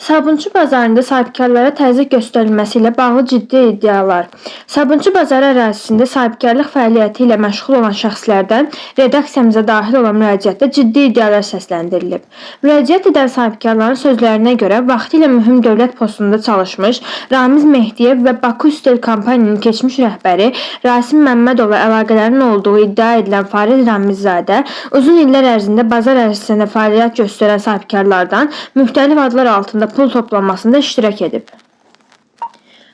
Sabunçu bazarında sahibkarlara təzyiq göstərilməsi ilə bağlı ciddi iddialar. Sabunçu bazarı ərazisində sahibkarlıq fəaliyyəti ilə məşğul olan şəxslərdən redaksiyamıza daxil olan müraciətdə ciddi iddialar səsləndirilib. Müraciət edən sahibkarların sözlərinə görə vaxtilə mühüm dövlət postunda çalışmış Ramiz Mehdiyev və Baku Üstel Kompaniyanın keçmiş rəhbəri Rasim Məmmədovla əlaqələrinin olduğu iddia edilən Fariz Ramizzadə uzun illər ərzində bazar ərazisində fəaliyyət göstərən sahibkarlardan müxtəlif adlar altında pul toplanmasında iştirak edib.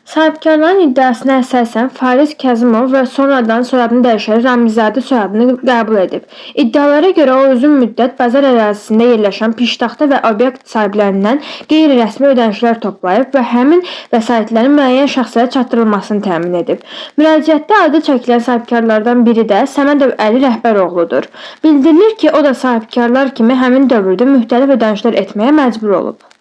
Sahibkarların iddiasına əsasən Fariz Kəzimov və sonradan soyadını dəyişərək Ramizzadə soyadını qəbul edib. İddialara görə o uzun müddət bazar ərazisində yerləşən piştaxta və obyekt sahiblərindən qeyri-rəsmi ödənişlər toplayıb və həmin vəsaitlərin müəyyən şəxslərə çatdırılmasını təmin edib. Müraciətdə adı çəkilən sahibkarlardan biri də Səmədov Əli Rəhbəroğludur. Bildirilir ki, o da sahibkarlar kimi həmin dövrdə müxtəlif ödənişlər etməyə məcbur olub.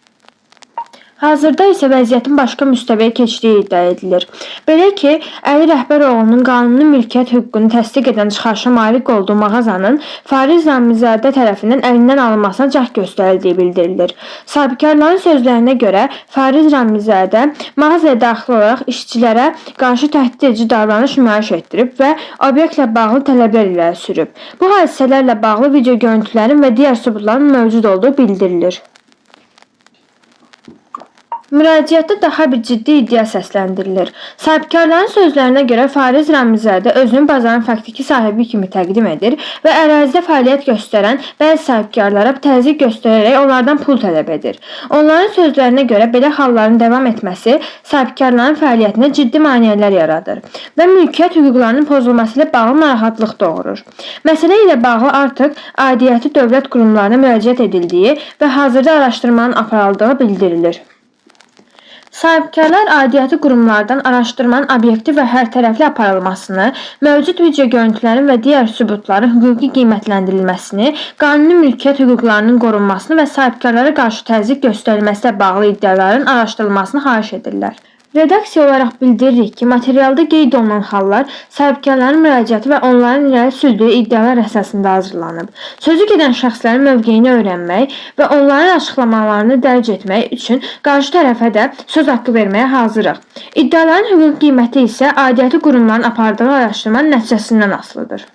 Hazırda isə vəziyyətin başqa müstəviyə keçdiyi iddia edilir. Belə ki, Əli Rəhbəroğlunun qanuni mülkiyyət hüququnu təsdiq edən çıxarışa malik olduğu mağazanın Fariz Ramizadə tərəfindən əlindən alınmasına cəhd göstərildiyi bildirilir. Sahibkarların sözlərinə görə Fariz Ramizadə mağazaya daxil olaraq işçilərə qarşı təhdid edici davranış nümayiş etdirib və obyektlə bağlı tələblər irəli sürüb. Bu hadisələrlə bağlı video görüntülərin və digər sübutların mövcud olduğu bildirilir. Müraciətdə daha bir ciddi iddia səsləndirilir. Sahibkarların sözlərinə görə Fariz Ramizadə özünü bazarın faktiki sahibi kimi təqdim edir və ərazidə fəaliyyət göstərən bəzi sahibkarlara təzyiq göstərərək onlardan pul tələb edir. Onların sözlərinə görə belə halların davam etməsi sahibkarların fəaliyyətinə ciddi maneələr yaradır və mülkiyyət hüquqlarının pozulması ilə bağlı narahatlıq doğurur. Məsələ ilə bağlı artıq aidiyyəti dövlət qurumlarına müraciət edildiyi və hazırda araşdırmanın aparıldığı bildirilir. Sahibkarlar aidiyyəti qurumlardan araşdırmanın obyektiv və hərtərəfli aparılmasını, mövcud video görüntülərin və digər sübutların hüquqi qiymətləndirilməsini, qanuni mülkiyyət hüquqlarının qorunmasını və sahibkarlara qarşı təzyiq göstərilməsi ilə bağlı iddiaların araşdırılmasını xahiş edirlər. Redaksiya olaraq bildiririk ki, materialda qeyd olunan hallar sahibkarların müraciəti və onların irəli sürdüyü iddialar əsasında hazırlanıb. Sözü gedən şəxslərin mövqeyini öyrənmək və onların açıqlamalarını dərc etmək üçün qarşı tərəfə də söz haqqı verməyə hazırıq. İddiaların hüquqi qiyməti isə aidiyyəti qurumların apardığı araşdırmanın nəticəsindən asılıdır.